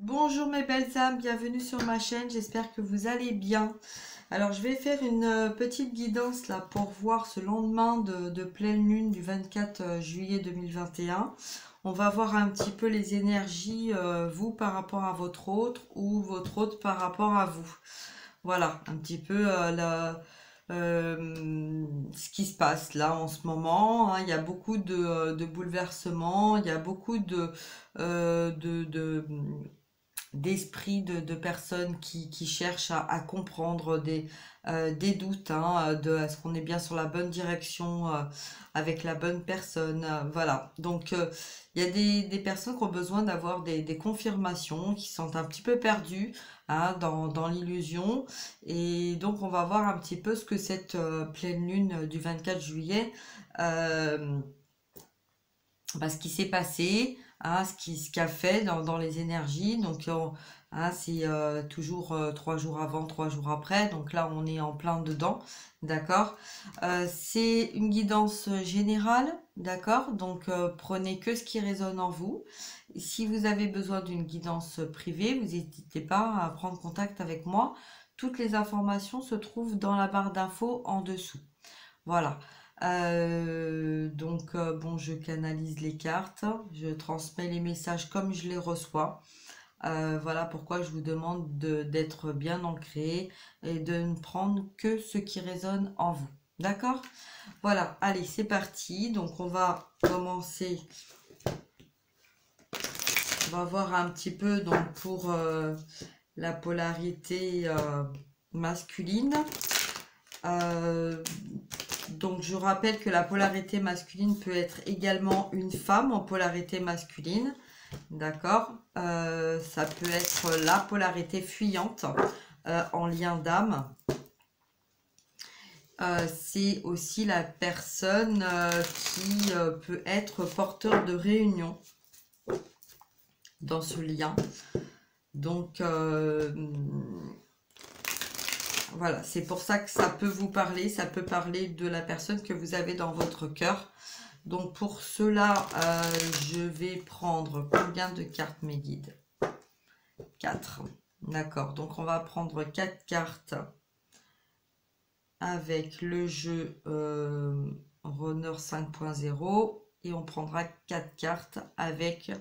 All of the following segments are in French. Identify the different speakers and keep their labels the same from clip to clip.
Speaker 1: Bonjour mes belles âmes, bienvenue sur ma chaîne, j'espère que vous allez bien. Alors je vais faire une petite guidance là pour voir ce lendemain de pleine lune du 24 juillet 2021. On va voir un petit peu les énergies, vous par rapport à votre autre ou votre autre par rapport à vous. Voilà, un petit peu ce qui se passe là en ce moment, hein. Il y a beaucoup de bouleversements, il y a beaucoup euh, de, de, d'esprit de personnes qui cherchent à comprendre des doutes, hein, est-ce qu'on est bien sur la bonne direction avec la bonne personne, voilà. Donc il y a des personnes qui ont besoin d'avoir des confirmations, qui sont un petit peu perdues, hein, dans l'illusion. Et donc on va voir un petit peu ce que cette pleine lune du 24 juillet, euh, ce qui s'est passé, hein, ce qu'a fait dans les énergies. Donc, hein, c'est toujours 3 jours avant, 3 jours après. Donc là, on est en plein dedans, d'accord. C'est une guidance générale, d'accord. Donc, prenez que ce qui résonne en vous. Si vous avez besoin d'une guidance privée, vous n'hésitez pas à prendre contact avec moi. Toutes les informations se trouvent dans la barre d'infos en dessous. Voilà. Donc, bon, je canalise les cartes, je transmets les messages comme je les reçois. Voilà pourquoi je vous demande d'être bien ancré et de ne prendre que ce qui résonne en vous. D'accord? Voilà, allez, c'est parti. Donc, on va commencer. On va voir un petit peu donc pour la polarité masculine. Donc je rappelle que la polarité masculine peut être également une femme en polarité masculine, d'accord. Ça peut être la polarité fuyante en lien d'âme. C'est aussi la personne qui peut être porteur de réunion dans ce lien. Donc voilà, c'est pour ça que ça peut vous parler, ça peut parler de la personne que vous avez dans votre cœur. Donc pour cela, je vais prendre combien de cartes, mes guides? 4. D'accord, donc on va prendre 4 cartes avec le jeu Runner 5.0 et on prendra 4 cartes avec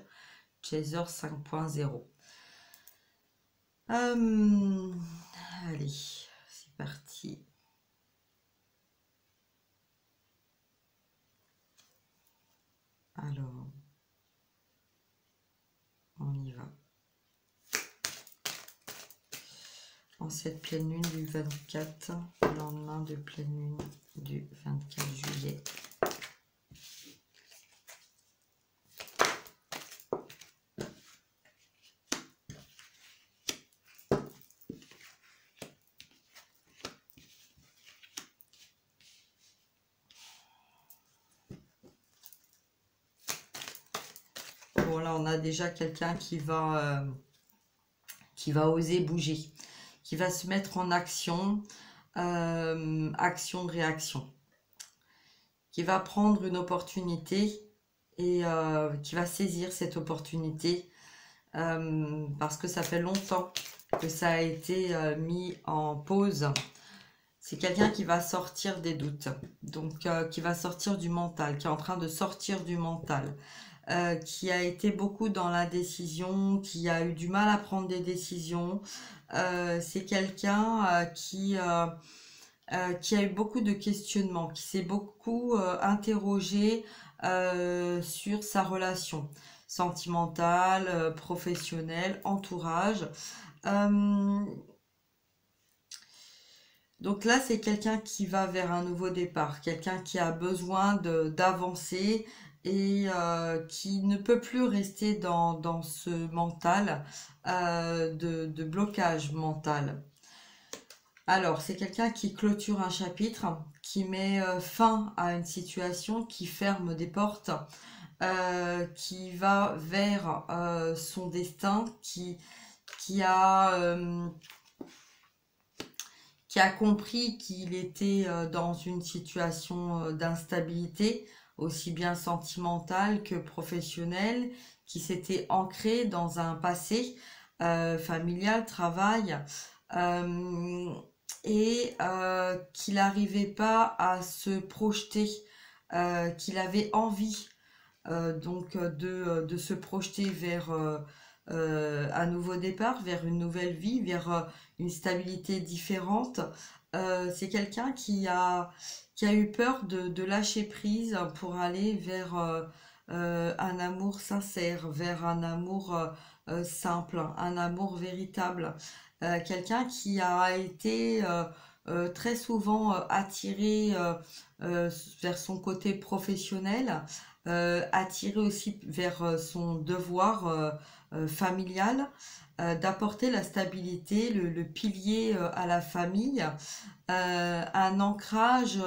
Speaker 1: Chaser 5.0. Allez, c'est parti. Alors, on y va. En cette pleine lune du 24, le lendemain de pleine lune du 24 juillet. Bon, là, on a déjà quelqu'un qui va oser bouger, qui va se mettre en action, action-réaction, qui va prendre une opportunité et qui va saisir cette opportunité parce que ça fait longtemps que ça a été mis en pause. C'est quelqu'un qui va sortir des doutes, donc qui va sortir du mental, qui est en train de sortir du mental. Qui a été beaucoup dans l'indécision, qui a eu du mal à prendre des décisions. C'est quelqu'un qui a eu beaucoup de questionnements, qui s'est beaucoup interrogé sur sa relation sentimentale, professionnelle, entourage. Donc là, c'est quelqu'un qui va vers un nouveau départ, quelqu'un qui a besoin d'avancer et qui ne peut plus rester dans ce mental de blocage mental. Alors, c'est quelqu'un qui clôture un chapitre, qui met fin à une situation, qui ferme des portes, qui va vers son destin, qui a compris qu'il était dans une situation d'instabilité, aussi bien sentimentale que professionnelle, qui s'était ancré dans un passé familial, travail, euh, et qu'il n'arrivait pas à se projeter, qu'il avait envie donc de se projeter vers un nouveau départ, vers une nouvelle vie, vers une stabilité différente. C'est quelqu'un qui a eu peur de lâcher prise pour aller vers un amour sincère, vers un amour simple, un amour véritable. Quelqu'un qui a été très souvent attiré vers son côté professionnel, attiré aussi vers son devoir familial, d'apporter la stabilité, le pilier à la famille, un ancrage.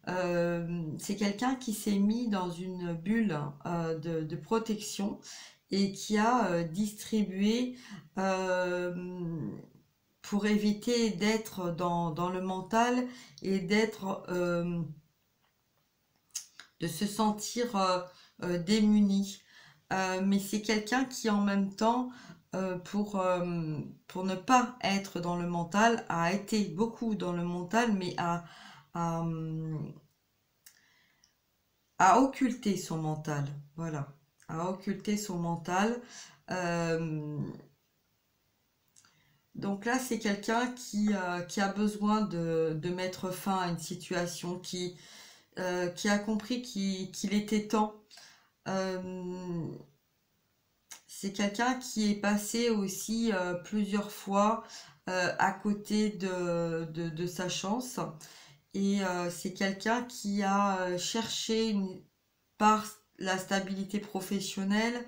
Speaker 1: C'est quelqu'un qui s'est mis dans une bulle de protection et qui a distribué euh, pour éviter d'être dans le mental et de se sentir démuni. Mais c'est quelqu'un qui en même temps, pour ne pas être dans le mental, a été beaucoup dans le mental, mais a, a occulté son mental. Voilà, a occulté son mental. Euh, donc là, c'est quelqu'un qui a besoin de mettre fin à une situation, qui a compris qu'il était temps. Euh, c'est quelqu'un qui est passé aussi plusieurs fois à côté de sa chance. Et c'est quelqu'un qui a cherché par la stabilité professionnelle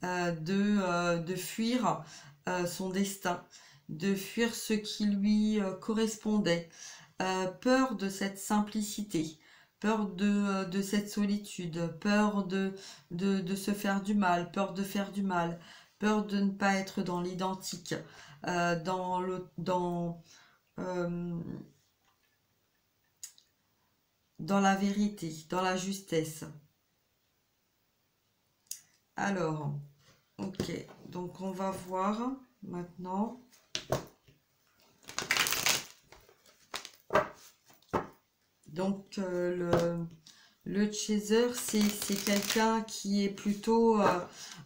Speaker 1: de fuir son destin, de fuir ce qui lui correspondait. Peur de cette simplicité, peur de cette solitude, peur de se faire du mal, peur de faire du mal, peur de ne pas être dans l'identique, dans euh, dans la vérité, dans la justesse. Alors, ok, donc on va voir maintenant. Donc le chaser, c'est quelqu'un qui est plutôt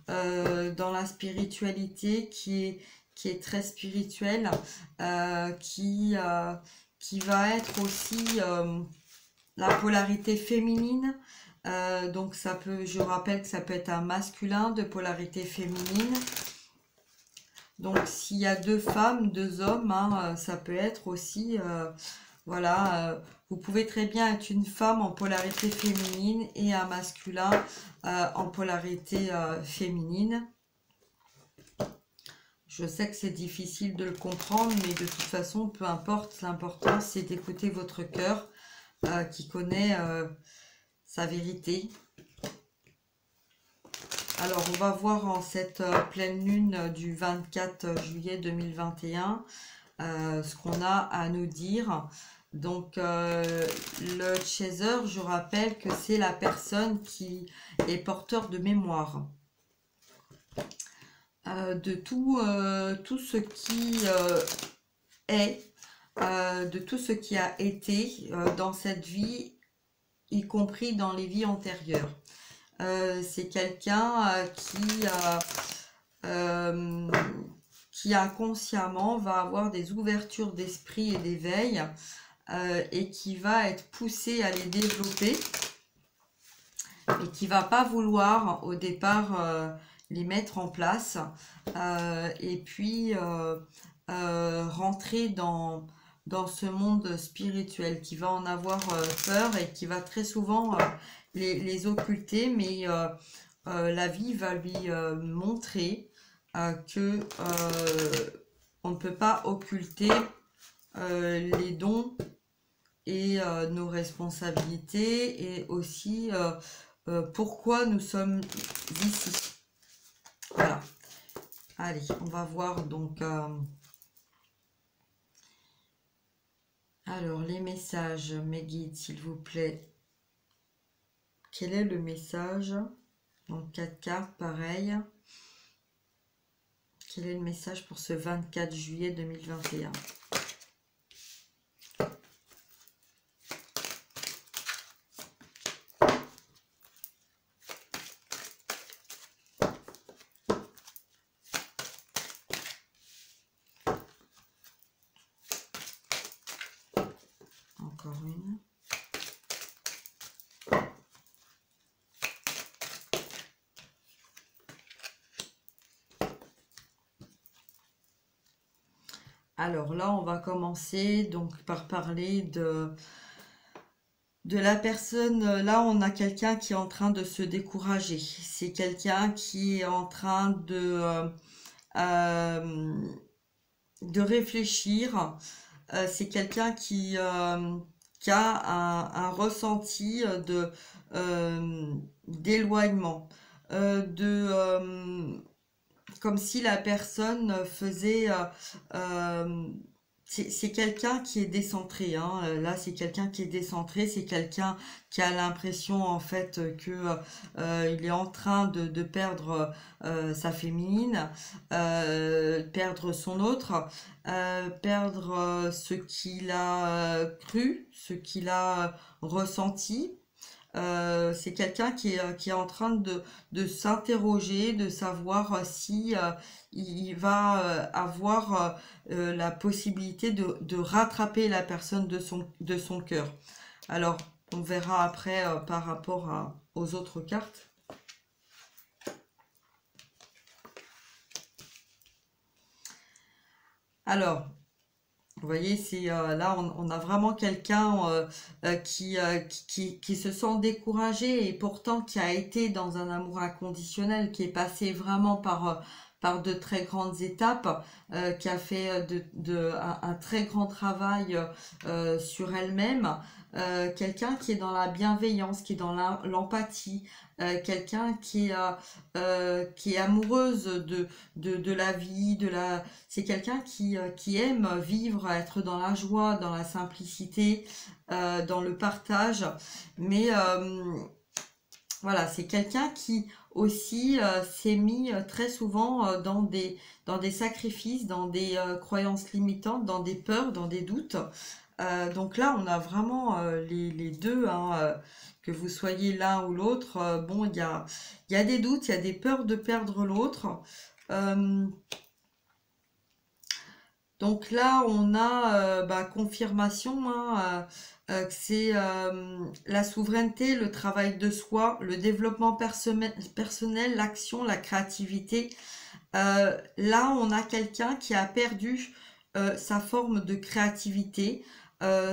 Speaker 1: dans la spiritualité, qui est très spirituel, euh, qui, euh, qui va être aussi la polarité féminine. Donc ça peut, je rappelle que ça peut être un masculin de polarité féminine. Donc s'il y a deux femmes, deux hommes, hein, ça peut être aussi, voilà, vous pouvez très bien être une femme en polarité féminine et un masculin en polarité féminine. Je sais que c'est difficile de le comprendre, mais de toute façon, peu importe, l'important c'est d'écouter votre cœur qui connaît sa vérité. Alors, on va voir en cette pleine lune du 24 juillet 2021 ce qu'on a à nous dire. Donc, le chaser, je rappelle que c'est la personne qui est porteur de mémoire. De tout ce qui est, de tout ce qui a été dans cette vie, y compris dans les vies antérieures. C'est quelqu'un euh, qui inconsciemment va avoir des ouvertures d'esprit et d'éveil et qui va être poussé à les développer et qui va pas vouloir au départ les mettre en place et puis rentrer dans ce monde spirituel, qui va en avoir peur et qui va très souvent les occulter, mais la vie va lui montrer que on ne peut pas occulter les dons et nos responsabilités et aussi pourquoi nous sommes ici. Voilà. Allez, on va voir donc alors les messages, mes guides, s'il vous plaît. Quel est le message? Donc 4 cartes, pareil. Quel est le message pour ce 24 juillet 2021? Encore une. Alors là, on va commencer donc par parler de la personne. Là, on a quelqu'un qui est en train de se décourager. C'est quelqu'un qui est en train euh, de réfléchir. C'est quelqu'un qui a un ressenti d'éloignement, comme si la personne faisait... c'est quelqu'un qui est décentré, hein. Là, c'est quelqu'un qui est décentré, c'est quelqu'un qui a l'impression en fait que il est en train de perdre sa féminine, perdre son autre, perdre ce qu'il a cru, ce qu'il a ressenti. C'est quelqu'un qui est en train de s'interroger, de savoir si il va avoir la possibilité de rattraper la personne de son cœur. Alors, on verra après par rapport aux autres cartes. Alors, vous voyez, c'est là on a vraiment quelqu'un qui se sent découragé et pourtant qui a été dans un amour inconditionnel, qui est passé vraiment par de très grandes étapes, qui a fait un très grand travail sur elle-même. Quelqu'un qui est dans la bienveillance, qui est dans l'empathie, quelqu'un qui est amoureuse de la vie, c'est quelqu'un qui aime vivre, être dans la joie, dans la simplicité, dans le partage. Mais voilà, c'est quelqu'un qui aussi s'est mis très souvent dans des sacrifices, dans des croyances limitantes, dans des peurs, dans des doutes. Donc là, on a vraiment les deux, hein, que vous soyez l'un ou l'autre. Bon, il y a des doutes, il y a des peurs de perdre l'autre. Euh, donc là, on a confirmation, hein, que c'est la souveraineté, le travail de soi, le développement personnel, l'action, la créativité. Là, on a quelqu'un qui a perdu sa forme de créativité,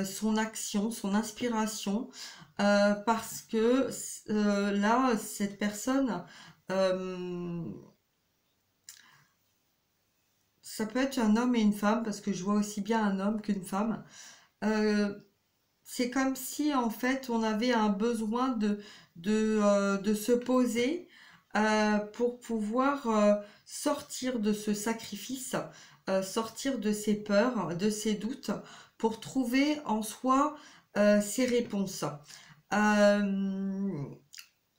Speaker 1: son action, son inspiration, parce que là, cette personne, euh, ça peut être un homme et une femme, parce que je vois aussi bien un homme qu'une femme. Euh, c'est comme si en fait on avait un besoin de se poser pour pouvoir sortir de ce sacrifice, sortir de ses peurs, de ses doutes, pour trouver en soi ses réponses. Euh,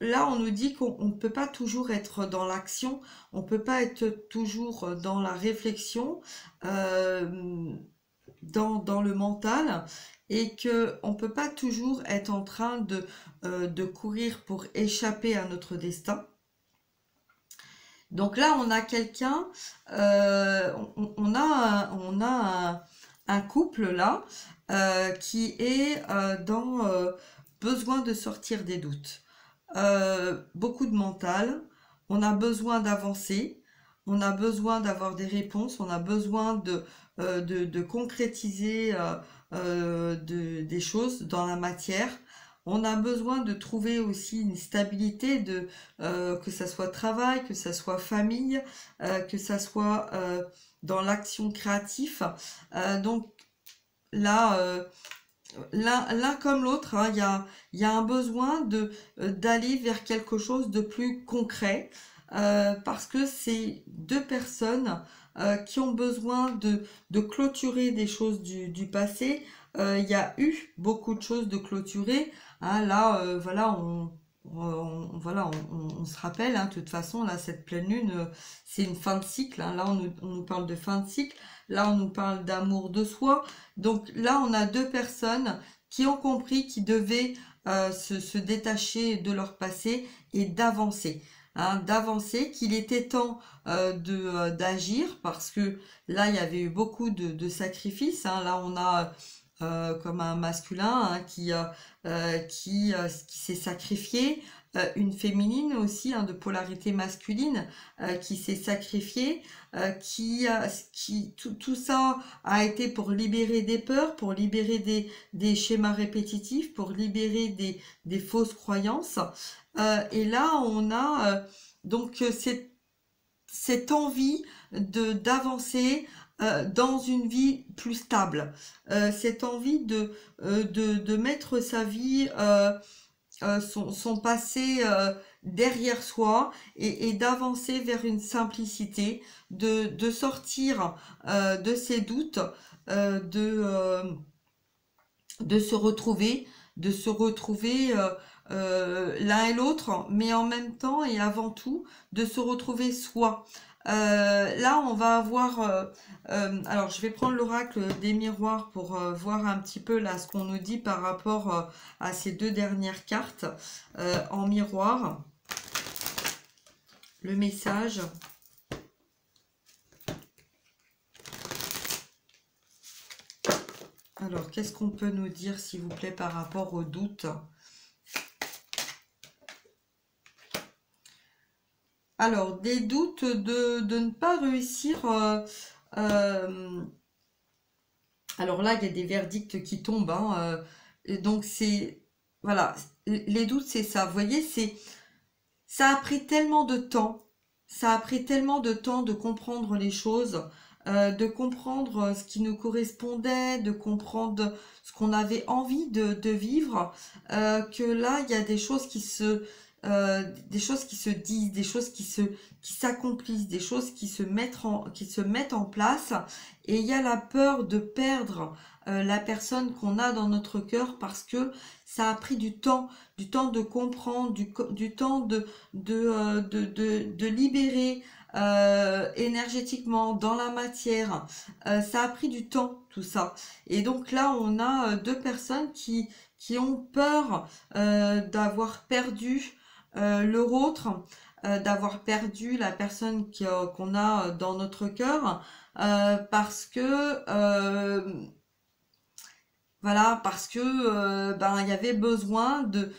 Speaker 1: Là, on nous dit qu'on ne peut pas toujours être dans l'action, on ne peut pas être toujours dans la réflexion, euh, dans le mental, et que on ne peut pas toujours être en train de courir pour échapper à notre destin. Donc là, on a quelqu'un, on a un couple là qui est dans besoin de sortir des doutes. Beaucoup de mental, on a besoin d'avancer, on a besoin d'avoir des réponses, on a besoin de concrétiser des choses dans la matière. On a besoin de trouver aussi une stabilité, que ça soit travail, que ça soit famille, que ça soit dans l'action créative. Donc là, l'un comme l'autre, hein, il y a un besoin d'aller vers quelque chose de plus concret, parce que c'est deux personnes qui ont besoin de clôturer des choses du passé. Il y a eu beaucoup de choses de clôturer, hein. Là, voilà, voilà, on se rappelle, hein, de toute façon, là, cette pleine lune, c'est une fin de cycle, hein. Là, on nous parle de fin de cycle. Là, on nous parle d'amour de soi. Donc là, on a deux personnes qui ont compris qu'ils devaient se détacher de leur passé et d'avancer. Hein, d'avancer, qu'il était temps d'agir parce que là, il y avait eu beaucoup de sacrifices. Hein. Là, on a comme un masculin hein, qui s'est sacrifié, une féminine aussi hein, de polarité masculine qui s'est sacrifiée, tout ça a été pour libérer des peurs, pour libérer des schémas répétitifs, pour libérer des fausses croyances. Et là, on a cette envie d'avancer dans une vie plus stable, cette envie de mettre sa vie, son passé derrière soi et d'avancer vers une simplicité, de sortir de ses doutes, euh, de, euh, de se retrouver, l'un et l'autre, mais en même temps et avant tout de se retrouver soi. Là, on va avoir. Alors, je vais prendre l'oracle des miroirs pour voir un petit peu là ce qu'on nous dit par rapport à ces deux dernières cartes en miroir. Le message. Alors, qu'est-ce qu'on peut nous dire, s'il vous plaît, par rapport aux doutes? Alors, des doutes de ne pas réussir. Alors là, il y a des verdicts qui tombent. Hein, et donc, c'est. Voilà, les doutes, c'est ça. Vous voyez, ça a pris tellement de temps. Ça a pris tellement de temps de comprendre les choses, de comprendre ce qui nous correspondait, de comprendre ce qu'on avait envie de vivre, que là, il y a des choses qui se disent, des choses qui s'accomplissent, des choses qui se mettent en place. Et il y a la peur de perdre la personne qu'on a dans notre cœur parce que ça a pris du temps de comprendre, du temps de libérer énergétiquement dans la matière. Ça a pris du temps, tout ça. Et donc là, on a deux personnes qui ont peur d'avoir perdu leur autre, d'avoir perdu la personne qu'on a dans notre cœur, parce que voilà, parce que ben il y avait besoin de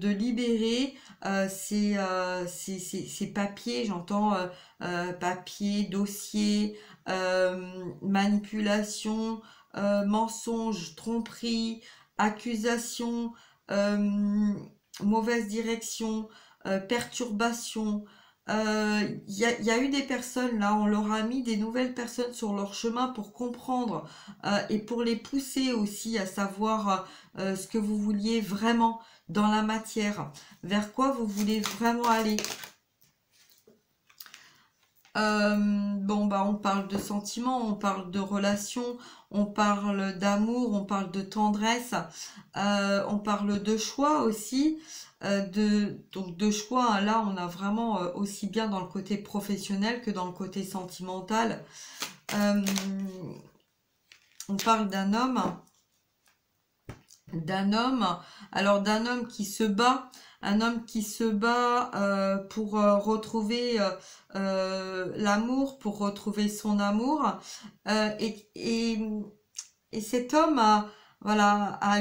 Speaker 1: libérer ces papiers, j'entends papiers, dossiers, manipulation, mensonges, tromperie, accusation, euh, mauvaise direction, perturbation. Il y a eu des personnes, là, on leur a mis des nouvelles personnes sur leur chemin pour comprendre et pour les pousser aussi à savoir ce que vous vouliez vraiment dans la matière, vers quoi vous voulez vraiment aller. Bon, bah, on parle de sentiments, on parle de relations, on parle d'amour, on parle de tendresse, on parle de choix aussi. Donc de choix, hein, là, on a vraiment aussi bien dans le côté professionnel que dans le côté sentimental. Euh, on parle d'un homme, alors d'un homme qui se bat, un homme qui se bat pour retrouver l'amour, pour retrouver son amour, euh, et, et, et cet homme a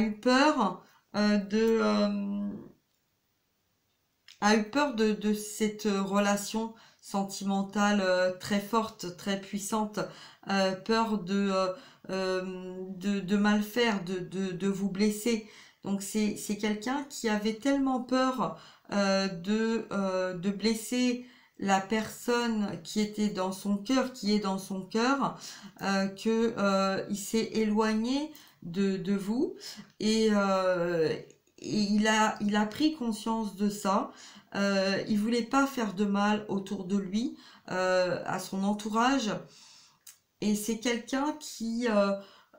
Speaker 1: eu peur de cette relation sentimentale très forte, très puissante, peur de mal faire, de vous blesser. Donc c'est quelqu'un qui avait tellement peur de blesser la personne qui était dans son cœur, qui est dans son cœur, que il s'est éloigné de vous et il a pris conscience de ça. Il voulait pas faire de mal autour de lui, à son entourage. Et c'est quelqu'un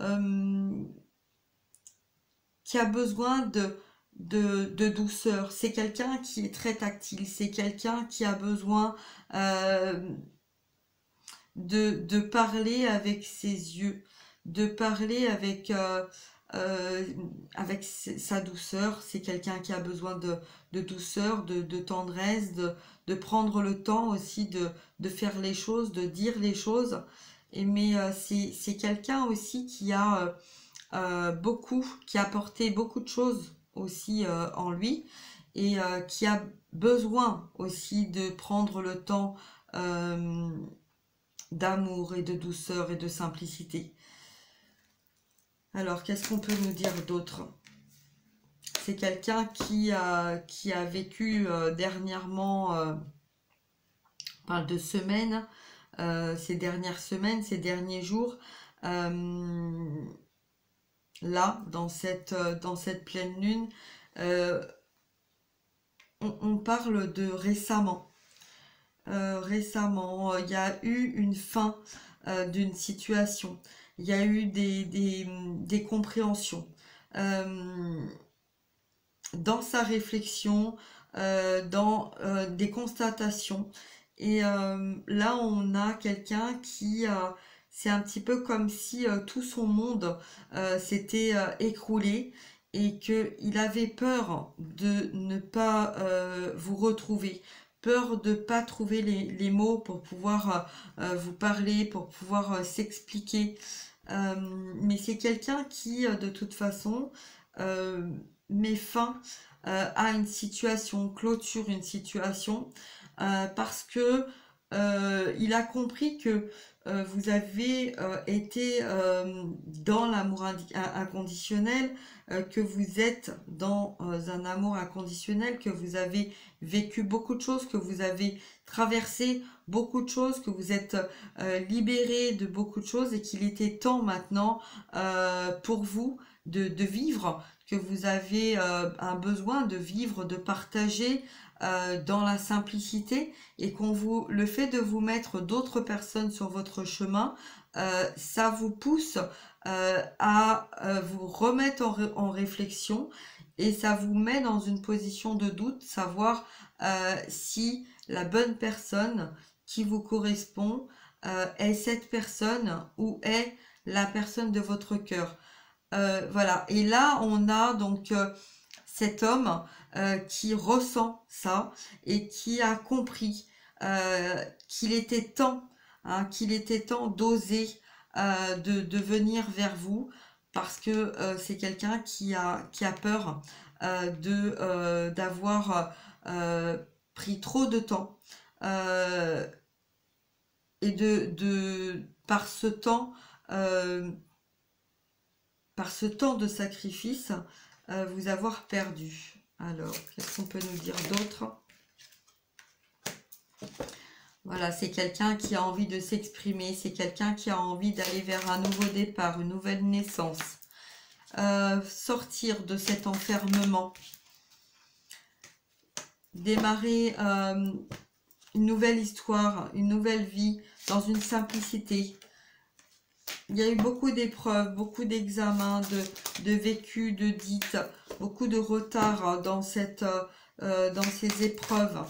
Speaker 1: euh, qui a besoin de douceur. C'est quelqu'un qui est très tactile. C'est quelqu'un qui a besoin euh, de parler avec ses yeux, de parler euh, avec sa douceur. C'est quelqu'un qui a besoin de douceur, de tendresse, de prendre le temps aussi de faire les choses, de dire les choses. Mais c'est quelqu'un aussi qui a qui a apporté beaucoup de choses aussi en lui et qui a besoin aussi de prendre le temps euh, d'amour et de douceur et de simplicité. Alors, qu'est-ce qu'on peut nous dire d'autre? C'est quelqu'un qui a vécu dernièrement, on parle de semaines, ces dernières semaines, ces derniers jours, euh, là, dans cette pleine lune, euh, on parle de récemment. Récemment, il y a eu une fin d'une situation. Il y a eu des compréhensions. Euh, dans sa réflexion, dans des constatations. Et là, on a quelqu'un c'est un petit peu comme si tout son monde s'était écroulé et qu'il avait peur de ne pas vous retrouver, peur de ne pas trouver les mots pour pouvoir vous parler, pour pouvoir s'expliquer. Mais c'est quelqu'un qui, de toute façon, euh, met fin à une situation, clôture une situation, parce que il a compris que vous avez été dans l'amour inconditionnel, que vous êtes dans un amour inconditionnel, que vous avez vécu beaucoup de choses, que vous avez traversé beaucoup de choses, que vous êtes libéré de beaucoup de choses et qu'il était temps maintenant pour vous de vivre, que vous avez un besoin de vivre, de partager dans la simplicité et le fait de vous mettre d'autres personnes sur votre chemin, ça vous pousse à vous remettre en réflexion et ça vous met dans une position de doute, savoir si la bonne personne qui vous correspond est cette personne ou est la personne de votre cœur. Voilà. Et là, on a donc cet homme qui ressent ça et qui a compris qu'il était temps, hein, qu'il était temps d'oser de venir vers vous parce que c'est quelqu'un qui a peur d'avoir pris trop de temps euh, et par ce temps euh, par ce temps de sacrifice, vous avoir perdu. Alors, qu'est-ce qu'on peut nous dire d'autre? Voilà, c'est quelqu'un qui a envie de s'exprimer, c'est quelqu'un qui a envie d'aller vers un nouveau départ, une nouvelle naissance. Sortir de cet enfermement, démarrer une nouvelle histoire, une nouvelle vie, dans une simplicité. Il y a eu beaucoup d'épreuves, beaucoup d'examens, de vécus, de dites, beaucoup de retard dans ces épreuves.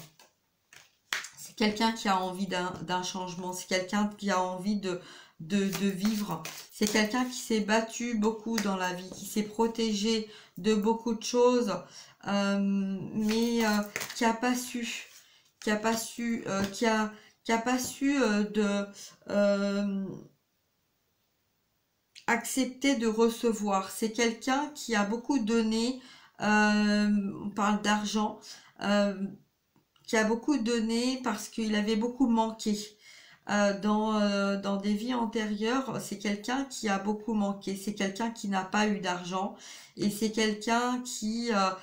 Speaker 1: C'est quelqu'un qui a envie d'un changement, c'est quelqu'un qui a envie de vivre. C'est quelqu'un qui s'est battu beaucoup dans la vie, qui s'est protégé de beaucoup de choses, mais qui a pas su, qui a pas su, qui a pas su accepter de recevoir. C'est quelqu'un qui a beaucoup donné, on parle d'argent, euh, qui a beaucoup donné parce qu'il avait beaucoup manqué. Dans des vies antérieures, c'est quelqu'un qui a beaucoup manqué, c'est quelqu'un qui n'a pas eu d'argent et c'est quelqu'un qui a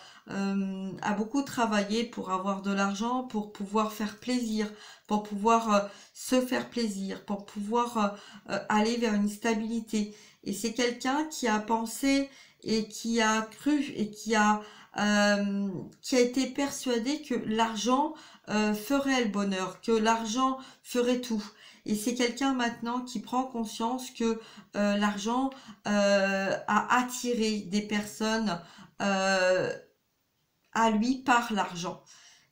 Speaker 1: beaucoup travaillé pour avoir de l'argent, pour pouvoir faire plaisir, pour pouvoir se faire plaisir, pour pouvoir aller vers une stabilité. Et c'est quelqu'un qui a pensé et qui a cru et qui a été persuadé que l'argent ferait le bonheur, que l'argent ferait tout. Et c'est quelqu'un maintenant qui prend conscience que l'argent a attiré des personnes à lui par l'argent.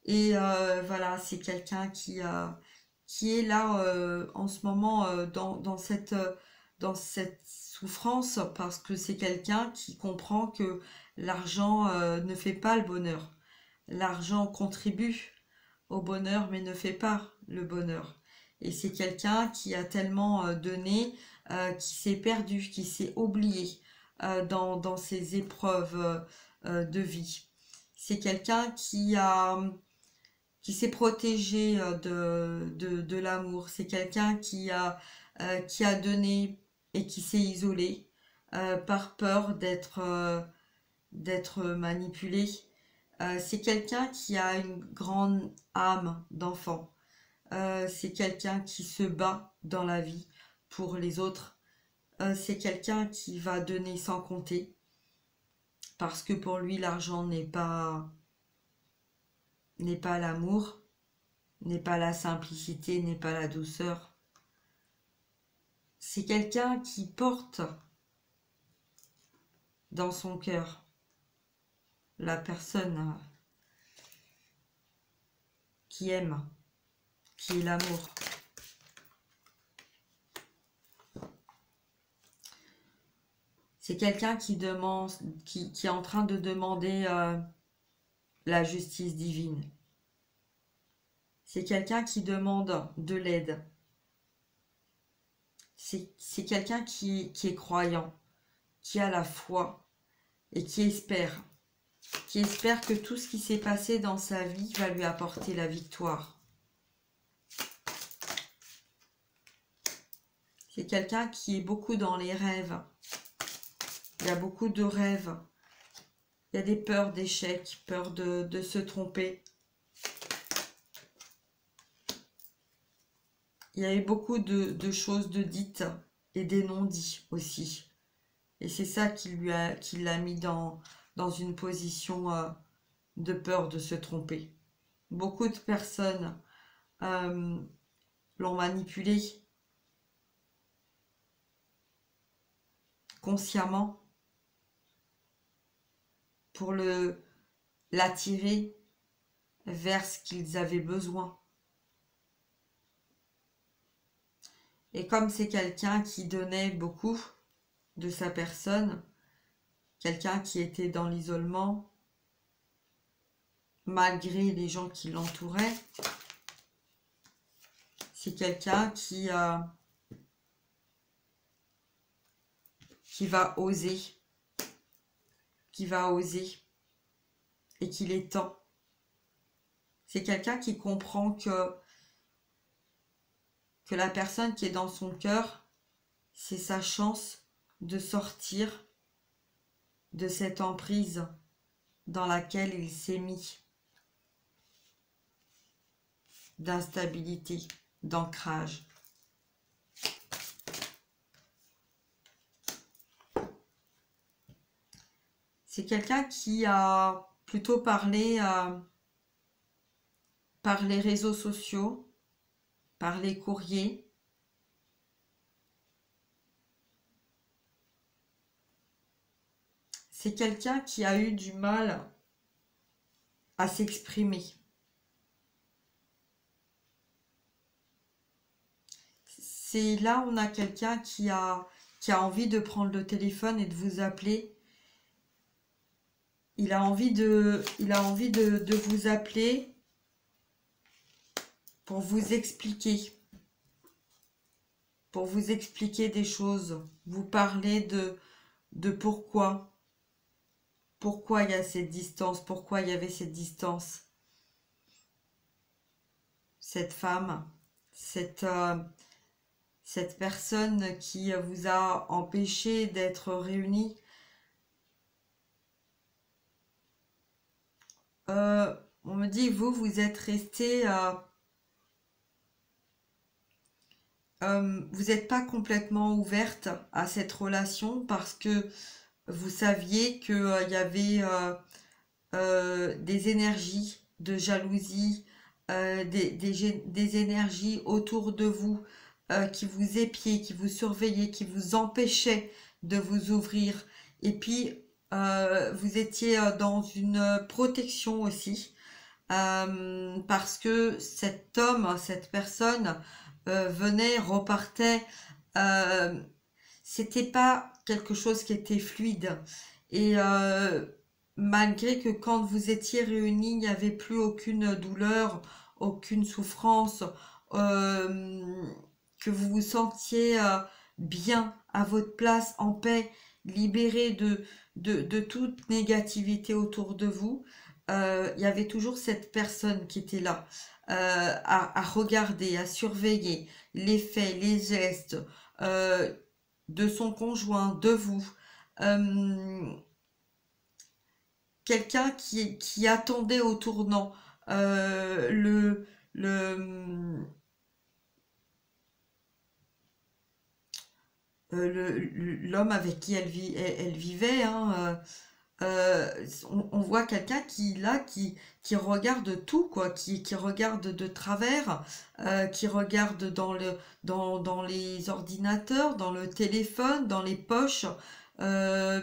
Speaker 1: Et voilà, c'est quelqu'un qui est là en ce moment dans cette souffrance parce que c'est quelqu'un qui comprend que l'argent ne fait pas le bonheur. L'argent contribue au bonheur mais ne fait pas le bonheur. Et c'est quelqu'un qui a tellement donné, qui s'est perdu, qui s'est oublié dans ses épreuves de vie. C'est quelqu'un qui s'est protégé de l'amour. C'est quelqu'un qui a donné et qui s'est isolé par peur d'être manipulé. C'est quelqu'un qui a une grande âme d'enfant. C'est quelqu'un qui se bat dans la vie pour les autres. C'est quelqu'un qui va donner sans compter parce que pour lui l'argent n'est pas l'amour, n'est pas la simplicité, n'est pas la douceur. C'est quelqu'un qui porte dans son cœur la personne qui aime, qui est l'amour. C'est quelqu'un qui demande, qui est en train de demander la justice divine. C'est quelqu'un qui demande de l'aide. C'est quelqu'un qui est croyant, qui a la foi et qui espère que tout ce qui s'est passé dans sa vie va lui apporter la victoire. C'est quelqu'un qui est beaucoup dans les rêves. Il y a beaucoup de rêves. Il y a des peurs d'échec, peur de se tromper. Il y a eu beaucoup de choses de dites et des non-dits aussi. Et c'est ça qui l'a mis dans une position de peur de se tromper. Beaucoup de personnes l'ont manipulé consciemment pour l'attirer vers ce qu'ils avaient besoin. Et comme c'est quelqu'un qui donnait beaucoup de sa personne, quelqu'un qui était dans l'isolement, malgré les gens qui l'entouraient, c'est quelqu'un qui va oser, et qu'il est temps. C'est quelqu'un qui comprend que la personne qui est dans son cœur, c'est sa chance de sortir de cette emprise dans laquelle il s'est mis, d'instabilité, d'ancrage. C'est quelqu'un qui a plutôt parlé par les réseaux sociaux, par les courriers. C'est quelqu'un qui a eu du mal à s'exprimer. C'est là où on a quelqu'un qui a envie de prendre le téléphone et de vous appeler. Il a envie de vous appeler pour vous expliquer des choses, vous parler de pourquoi il y a cette distance, pourquoi il y avait cette distance. Cette femme, cette personne qui vous a empêché d'être réunis. On me dit, vous êtes resté... vous n'êtes pas complètement ouverte à cette relation parce que vous saviez qu'il y avait des énergies de jalousie, des énergies autour de vous qui vous épiaient, qui vous surveillaient, qui vous empêchaient de vous ouvrir. Et puis, vous étiez dans une protection aussi, parce que cet homme, cette personne venait, repartait. euh, C'était pas quelque chose qui était fluide. Et malgré que quand vous étiez réunis, il n'y avait plus aucune douleur, aucune souffrance, euh, que vous vous sentiez bien à votre place, en paix, libéré de toute négativité autour de vous, il y avait toujours cette personne qui était là, à regarder, à surveiller les faits, les gestes, euh, de son conjoint, de vous. Euh, Quelqu'un qui attendait au tournant, euh, le, le, l'homme avec qui elle vivait, hein, on voit quelqu'un qui là qui regarde tout quoi, qui regarde de travers, qui regarde dans les ordinateurs, dans le téléphone, dans les poches, euh,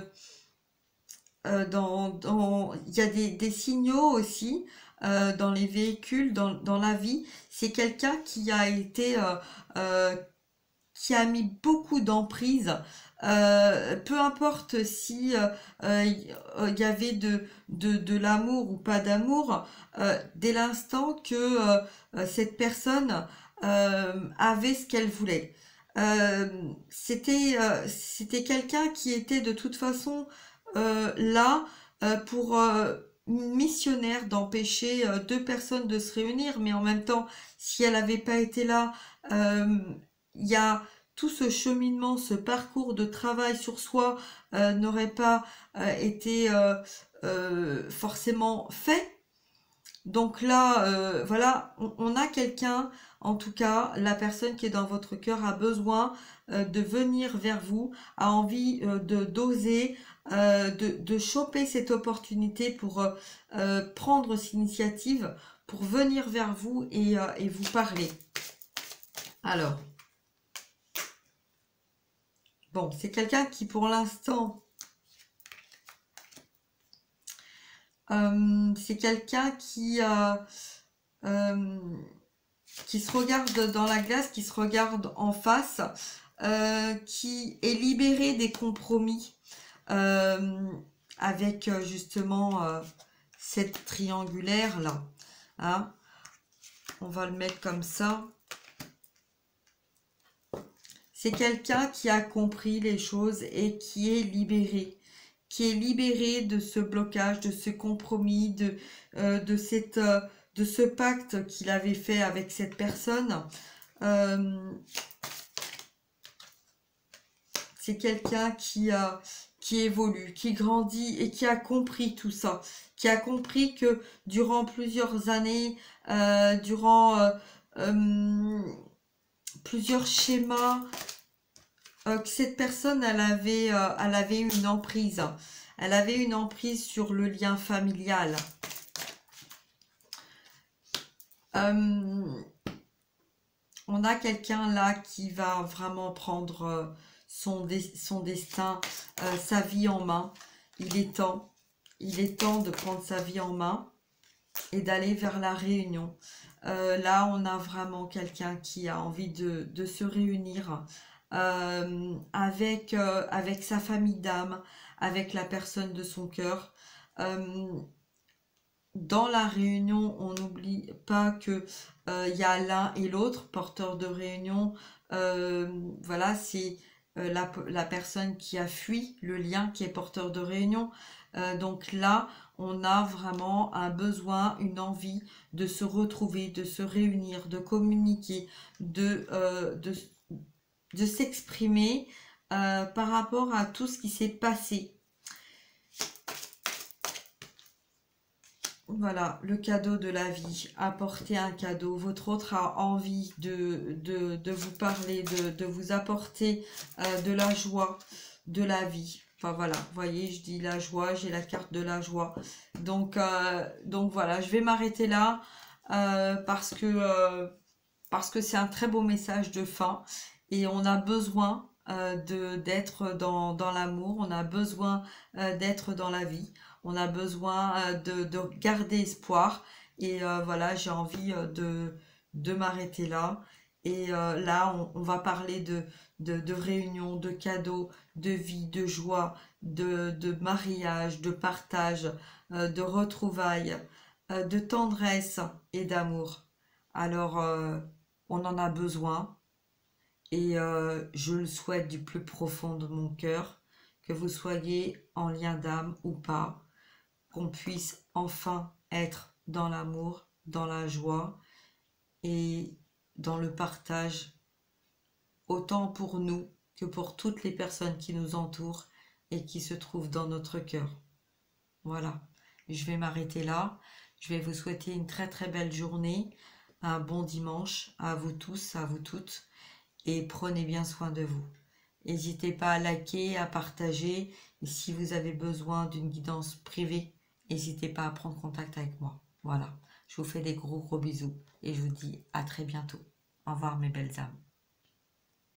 Speaker 1: il y a des signaux aussi dans les véhicules, dans la vie. C'est quelqu'un qui a été euh, qui a mis beaucoup d'emprise. Peu importe si il y avait de l'amour ou pas d'amour, dès l'instant que cette personne avait ce qu'elle voulait. C'était quelqu'un qui était de toute façon là pour missionnaire d'empêcher deux personnes de se réunir, mais en même temps, si elle n'avait pas été là, euh, il y a tout ce cheminement, ce parcours de travail sur soi n'aurait pas été forcément fait. Donc là, voilà, on a quelqu'un, en tout cas, la personne qui est dans votre cœur a besoin de venir vers vous, a envie de d'oser, de choper cette opportunité pour prendre cette initiative, pour venir vers vous et vous parler. Alors, bon, c'est quelqu'un qui pour l'instant, c'est quelqu'un euh, qui se regarde dans la glace, qui se regarde en face, qui est libéré des compromis euh, avec justement cette triangulaire là. Hein. On va le mettre comme ça. C'est quelqu'un qui a compris les choses et qui est libéré de ce blocage, de ce compromis, de ce pacte qu'il avait fait avec cette personne. Euh, c'est quelqu'un qui évolue, qui grandit et qui a compris tout ça, qui a compris que durant plusieurs années, durant plusieurs schémas, que cette personne, elle avait une emprise. Elle avait une emprise sur le lien familial. Euh, on a quelqu'un là qui va vraiment prendre son destin, sa vie en main. Il est temps. Il est temps de prendre sa vie en main et d'aller vers la réunion. Là, on a vraiment quelqu'un qui a envie de se réunir avec sa famille d'âme, avec la personne de son cœur. Euh, Dans la réunion, on n'oublie pas que il y a l'un et l'autre porteur de réunion. Voilà, c'est la personne qui a fui le lien qui est porteur de réunion. Donc là, on a vraiment un besoin, une envie de se retrouver, de se réunir, de communiquer, de s'exprimer par rapport à tout ce qui s'est passé. Voilà, le cadeau de la vie. Apporter un cadeau. Votre autre a envie de vous parler, de vous apporter de la joie, de la vie. Enfin voilà, vous voyez, je dis la joie, j'ai la carte de la joie. Donc voilà, je vais m'arrêter là parce que c'est un très beau message de fin et on a besoin d'être dans l'amour, on a besoin d'être dans la vie, on a besoin de garder espoir. Et voilà, j'ai envie de m'arrêter là. Et là, on va parler de réunions, de cadeaux, de vie, de joie, de mariage, de partage, de retrouvailles, de tendresse et d'amour. Alors, on en a besoin et je le souhaite du plus profond de mon cœur, que vous soyez en lien d'âme ou pas, qu'on puisse enfin être dans l'amour, dans la joie et dans le partage, autant pour nous que pour toutes les personnes qui nous entourent et qui se trouvent dans notre cœur. Voilà, je vais m'arrêter là. Je vais vous souhaiter une très très belle journée, un bon dimanche à vous tous, à vous toutes, et prenez bien soin de vous. N'hésitez pas à liker, à partager, et si vous avez besoin d'une guidance privée, n'hésitez pas à prendre contact avec moi. Voilà, je vous fais des gros bisous et je vous dis à très bientôt. Au revoir mes belles âmes.